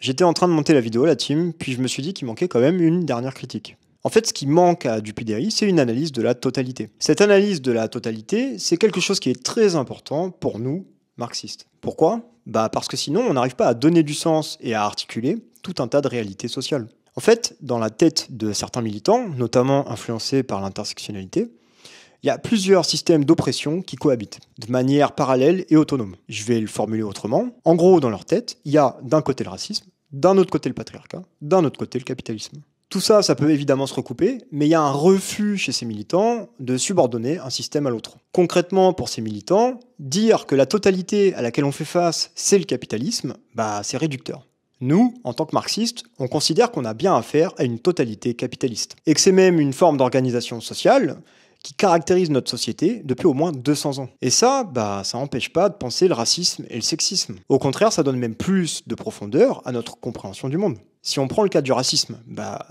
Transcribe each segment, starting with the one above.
J'étais en train de monter la vidéo, la team, puis je me suis dit qu'il manquait quand même une dernière critique. En fait, ce qui manque à Dupideri, c'est une analyse de la totalité. Cette analyse de la totalité, c'est quelque chose qui est très important pour nous, marxistes. Pourquoi ? Parce que sinon, on n'arrive pas à donner du sens et à articuler tout un tas de réalités sociales. En fait, dans la tête de certains militants, notamment influencés par l'intersectionnalité, il y a plusieurs systèmes d'oppression qui cohabitent, de manière parallèle et autonome. Je vais le formuler autrement. En gros, dans leur tête, il y a d'un côté le racisme, d'un autre côté le patriarcat, d'un autre côté le capitalisme. Tout ça, ça peut évidemment se recouper, mais il y a un refus chez ces militants de subordonner un système à l'autre. Concrètement, pour ces militants, dire que la totalité à laquelle on fait face, c'est le capitalisme, c'est réducteur. Nous, en tant que marxistes, on considère qu'on a bien affaire à une totalité capitaliste. Et que c'est même une forme d'organisation sociale qui caractérise notre société depuis au moins 200 ans. Et ça n'empêche pas de penser le racisme et le sexisme. Au contraire, ça donne même plus de profondeur à notre compréhension du monde. Si on prend le cas du racisme,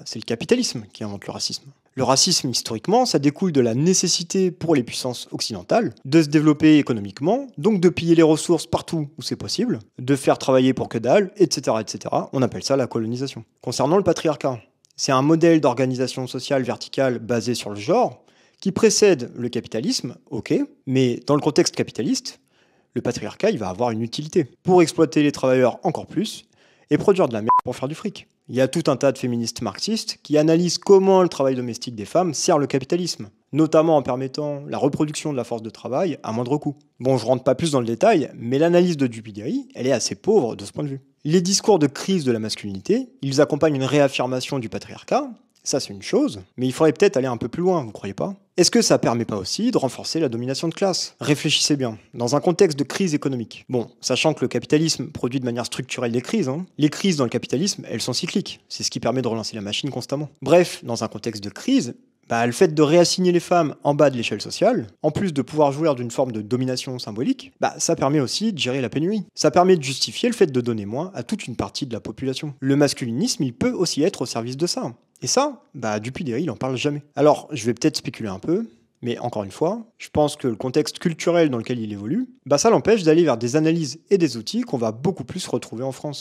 c'est le capitalisme qui invente le racisme. Le racisme, historiquement, ça découle de la nécessité pour les puissances occidentales de se développer économiquement, donc de piller les ressources partout où c'est possible, de faire travailler pour que dalle, etc., etc. On appelle ça la colonisation. Concernant le patriarcat, c'est un modèle d'organisation sociale verticale basé sur le genre, qui précède le capitalisme, ok, mais dans le contexte capitaliste, le patriarcat, il va avoir une utilité pour exploiter les travailleurs encore plus et produire de la merde pour faire du fric. Il y a tout un tas de féministes marxistes qui analysent comment le travail domestique des femmes sert le capitalisme, notamment en permettant la reproduction de la force de travail à moindre coût. Bon, je rentre pas plus dans le détail, mais l'analyse de Dupideri, elle est assez pauvre de ce point de vue. Les discours de crise de la masculinité, ils accompagnent une réaffirmation du patriarcat. Ça, c'est une chose, mais il faudrait peut-être aller un peu plus loin, vous croyez pas ? Est-ce que ça permet pas aussi de renforcer la domination de classe ? Réfléchissez bien, dans un contexte de crise économique. Bon, sachant que le capitalisme produit de manière structurelle des crises, les crises dans le capitalisme, elles sont cycliques. C'est ce qui permet de relancer la machine constamment. Bref, dans un contexte de crise, le fait de réassigner les femmes en bas de l'échelle sociale, en plus de pouvoir jouir d'une forme de domination symbolique, ça permet aussi de gérer la pénurie. Ça permet de justifier le fait de donner moins à toute une partie de la population. Le masculinisme, il peut aussi être au service de ça. Et ça, Dupideri, il en parle jamais. Alors, je vais peut-être spéculer un peu, mais encore une fois, je pense que le contexte culturel dans lequel il évolue, ça l'empêche d'aller vers des analyses et des outils qu'on va beaucoup plus retrouver en France.